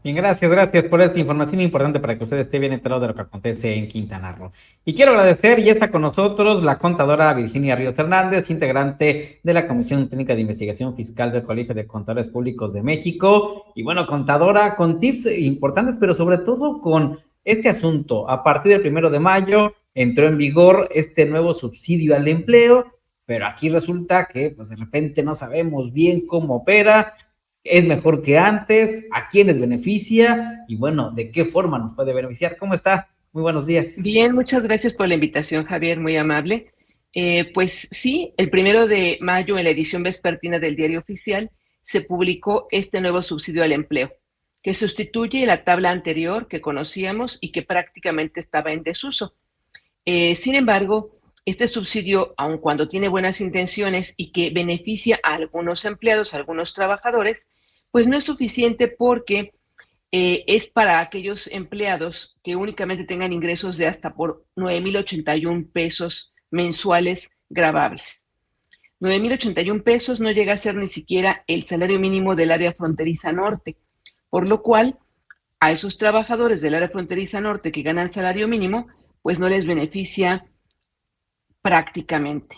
Bien, gracias por esta información importante para que usted esté bien enterado de lo que acontece en Quintana Roo. Y quiero agradecer, y está con nosotros la contadora Virginia Ríos Hernández, integrante de la Comisión Técnica de Investigación Fiscal del Colegio de Contadores Públicos de México. Y bueno, contadora, con tips importantes, pero sobre todo con este asunto. A partir del 1 de mayo entró en vigor este nuevo subsidio al empleo, pero aquí resulta que pues de repente no sabemos bien cómo opera. ¿Es mejor que antes? ¿A quién les beneficia? Y bueno, ¿de qué forma nos puede beneficiar? ¿Cómo está? Muy buenos días. Bien, muchas gracias por la invitación, Javier, muy amable. Pues sí, el 1 de mayo, en la edición vespertina del Diario Oficial, se publicó este nuevo subsidio al empleo, que sustituye la tabla anterior que conocíamos y que prácticamente estaba en desuso. Sin embargo, este subsidio, aun cuando tiene buenas intenciones y que beneficia a algunos empleados, a algunos trabajadores, pues no es suficiente porque es para aquellos empleados que únicamente tengan ingresos de hasta por 9,081 pesos mensuales gravables. 9,081 pesos no llega a ser ni siquiera el salario mínimo del área fronteriza norte, por lo cual a esos trabajadores del área fronteriza norte que ganan salario mínimo, pues no les beneficia prácticamente.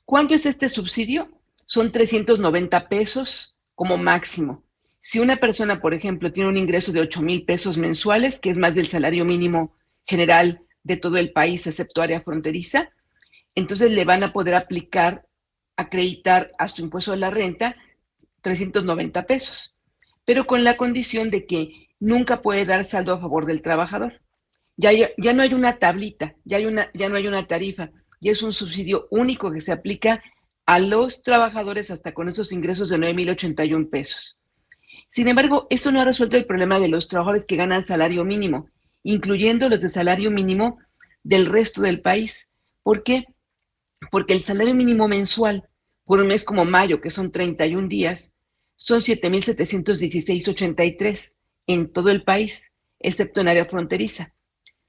¿Cuánto es este subsidio? Son 390 pesos como máximo. Si una persona, por ejemplo, tiene un ingreso de 8,000 pesos mensuales, que es más del salario mínimo general de todo el país, excepto área fronteriza, entonces le van a poder aplicar, acreditar a su impuesto de la renta 390 pesos, pero con la condición de que nunca puede dar saldo a favor del trabajador. Ya no hay una tablita, ya no hay una tarifa, ya es un subsidio único que se aplica a los trabajadores hasta con esos ingresos de 9,081 pesos. Sin embargo, esto no ha resuelto el problema de los trabajadores que ganan salario mínimo, incluyendo los de salario mínimo del resto del país. ¿Por qué? Porque el salario mínimo mensual por un mes como mayo, que son 31 días, son 7,716,83 en todo el país, excepto en área fronteriza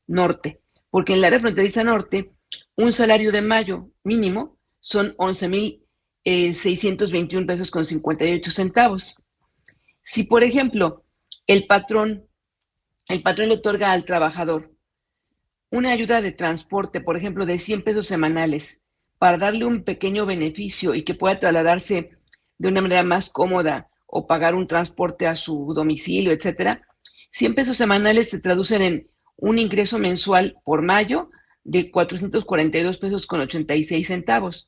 norte, porque en el área fronteriza norte, un salario de mayo mínimo son 11,621 pesos con 58 centavos. Si, por ejemplo, el patrón, el patrón le otorga al trabajador una ayuda de transporte, por ejemplo, de 100 pesos semanales, para darle un pequeño beneficio y que pueda trasladarse de una manera más cómoda o pagar un transporte a su domicilio, etcétera, 100 pesos semanales se traducen en un ingreso mensual por mayo de 442 pesos con 86 centavos.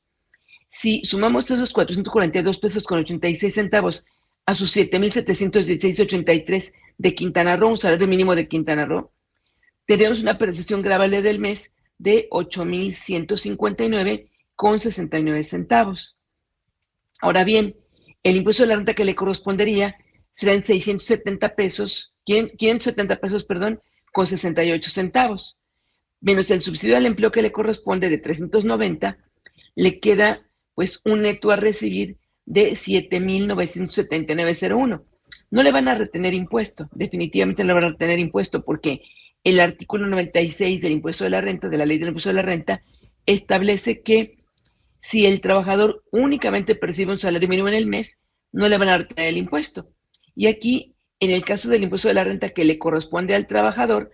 Si sumamos esos 442 pesos con 86 centavos a sus 7,716,83 de Quintana Roo, un salario mínimo de Quintana Roo, tendríamos una percepción gravable del mes de 8,159,69 centavos. Ahora bien, el impuesto de la renta que le correspondería serán 670 pesos, 570 pesos, perdón, con 68 centavos, menos el subsidio al empleo que le corresponde de 390, le queda pues un neto a recibir de 7,979,01. No le van a retener impuesto, definitivamente no le van a retener impuesto porque el artículo 96 del impuesto de la renta, de la ley del impuesto de la renta, establece que si el trabajador únicamente percibe un salario mínimo en el mes, no le van a retener el impuesto. Y aquí, en el caso del impuesto de la renta que le corresponde al trabajador,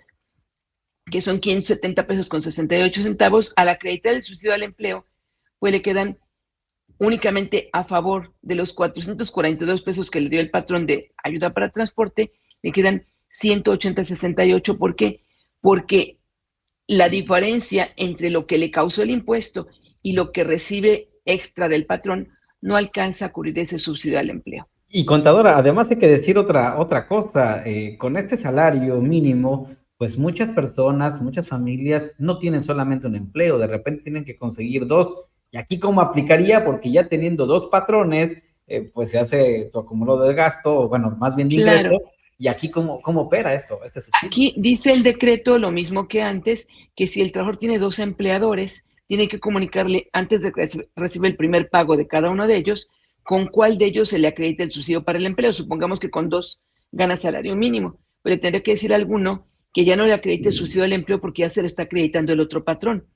que son 570 pesos con 68 centavos, al acreditar el subsidio al empleo, pues le quedan únicamente a favor de los 442 pesos que le dio el patrón de ayuda para transporte, le quedan 180,68. ¿Por qué? Porque la diferencia entre lo que le causó el impuesto y lo que recibe extra del patrón no alcanza a cubrir ese subsidio al empleo. Y contadora, además hay que decir otra cosa, con este salario mínimo, pues muchas personas, muchas familias no tienen solamente un empleo, de repente tienen que conseguir dos. Y aquí cómo aplicaría, porque ya teniendo dos patrones, pues se hace tu acumulo de gasto, o bueno, más bien de ingreso, Claro, y aquí cómo opera esto, este subsidio. aquí dice el decreto lo mismo que antes, que si el trabajador tiene dos empleadores, tiene que comunicarle antes de que reciba el primer pago de cada uno de ellos, con cuál de ellos se le acredita el subsidio para el empleo. Supongamos que con dos gana salario mínimo, pero le tendría que decir a alguno que ya no le acredite el subsidio al empleo porque ya se le está acreditando el otro patrón.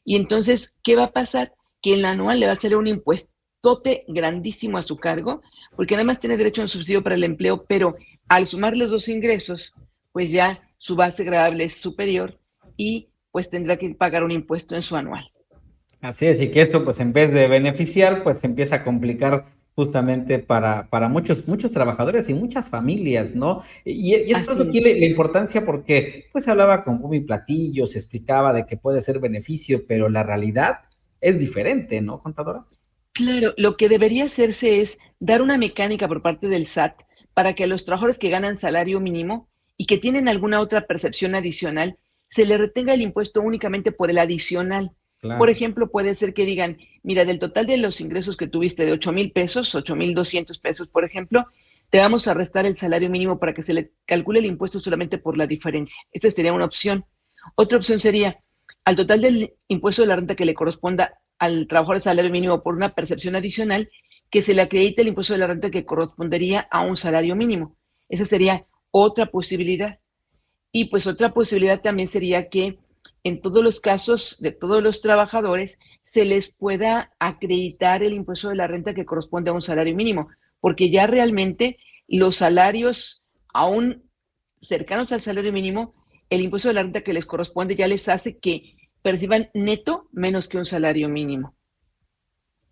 Y entonces, ¿qué va a pasar? Que en la anual le va a salir un impuestote grandísimo a su cargo, porque nada más tiene derecho a un subsidio para el empleo, pero Al sumar los dos ingresos, pues ya su base gravable es superior y pues tendrá que pagar un impuesto en su anual. Así es, y que esto, pues en vez de beneficiar, pues se empieza a complicar justamente para muchos trabajadores y muchas familias, ¿no? Y es por eso Así aquí es. la importancia, porque pues se hablaba con bombo y platillo, se explicaba de que puede ser beneficio, pero la realidad es diferente, ¿no, contadora? Claro, lo que debería hacerse es dar una mecánica por parte del SAT para que a los trabajadores que ganan salario mínimo y que tienen alguna otra percepción adicional, se les retenga el impuesto únicamente por el adicional. Por Claro. ejemplo, puede ser que digan, mira, del total de los ingresos que tuviste de 8,000 pesos, 8,200 pesos, por ejemplo, te vamos a restar el salario mínimo para que se le calcule el impuesto solamente por la diferencia. Esta sería una opción. Otra opción sería, al total del impuesto de la renta que le corresponda al trabajador de salario mínimo por una percepción adicional, que se le acredite el impuesto de la renta que correspondería a un salario mínimo. Esa sería otra posibilidad. Y pues otra posibilidad también sería que en todos los casos de todos los trabajadores se les pueda acreditar el impuesto de la renta que corresponde a un salario mínimo, porque ya realmente los salarios aún cercanos al salario mínimo, el impuesto de la renta que les corresponde ya les hace que perciban neto menos que un salario mínimo.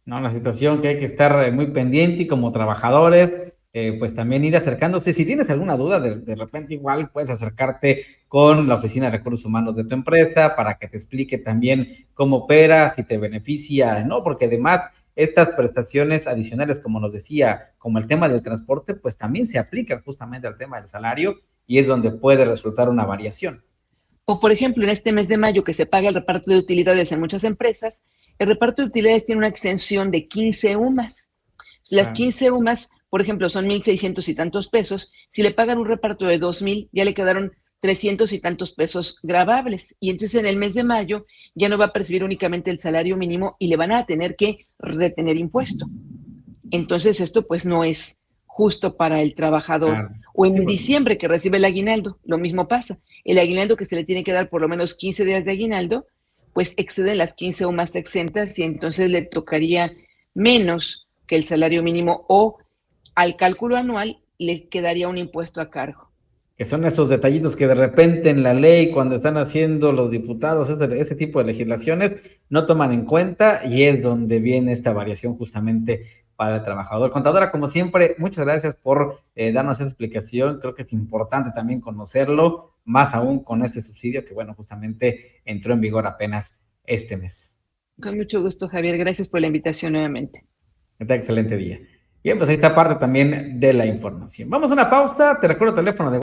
No, una situación que hay que estar muy pendiente y como trabajadores, pues también ir acercándose. Si tienes alguna duda, de repente igual puedes acercarte con la Oficina de Recursos Humanos de tu empresa para que te explique también cómo opera, si te beneficia, ¿no? Porque además estas prestaciones adicionales, como nos decía, como el tema del transporte, pues también se aplica justamente al tema del salario y es donde puede resultar una variación. O, por ejemplo, en este mes de mayo que se paga el reparto de utilidades en muchas empresas, el reparto de utilidades tiene una exención de 15 UMAS. Las Claro. 15 UMAS, por ejemplo, son 1,600 y tantos pesos. Si le pagan un reparto de 2,000, ya le quedaron 300 y tantos pesos gravables. Y entonces en el mes de mayo ya no va a percibir únicamente el salario mínimo y le van a tener que retener impuesto. Entonces esto pues no es justo para el trabajador. Claro. O Sí, en pues. diciembre que recibe el aguinaldo, lo mismo pasa. El aguinaldo que se le tiene que dar por lo menos 15 días de aguinaldo, pues excede las 15 o más exentas y entonces le tocaría menos que el salario mínimo o al cálculo anual le quedaría un impuesto a cargo. Que son esos detallitos que de repente en la ley, cuando están haciendo los diputados ese tipo de legislaciones, no toman en cuenta y es donde viene esta variación justamente para el trabajador. Contadora, como siempre, muchas gracias por darnos esa explicación. Creo que es importante también conocerlo, más aún con este subsidio que, bueno, justamente entró en vigor apenas este mes. Con mucho gusto, Javier. Gracias por la invitación nuevamente. Que tenga excelente día. Bien, pues ahí está parte también de la información. Vamos a una pausa. Te recuerdo el teléfono de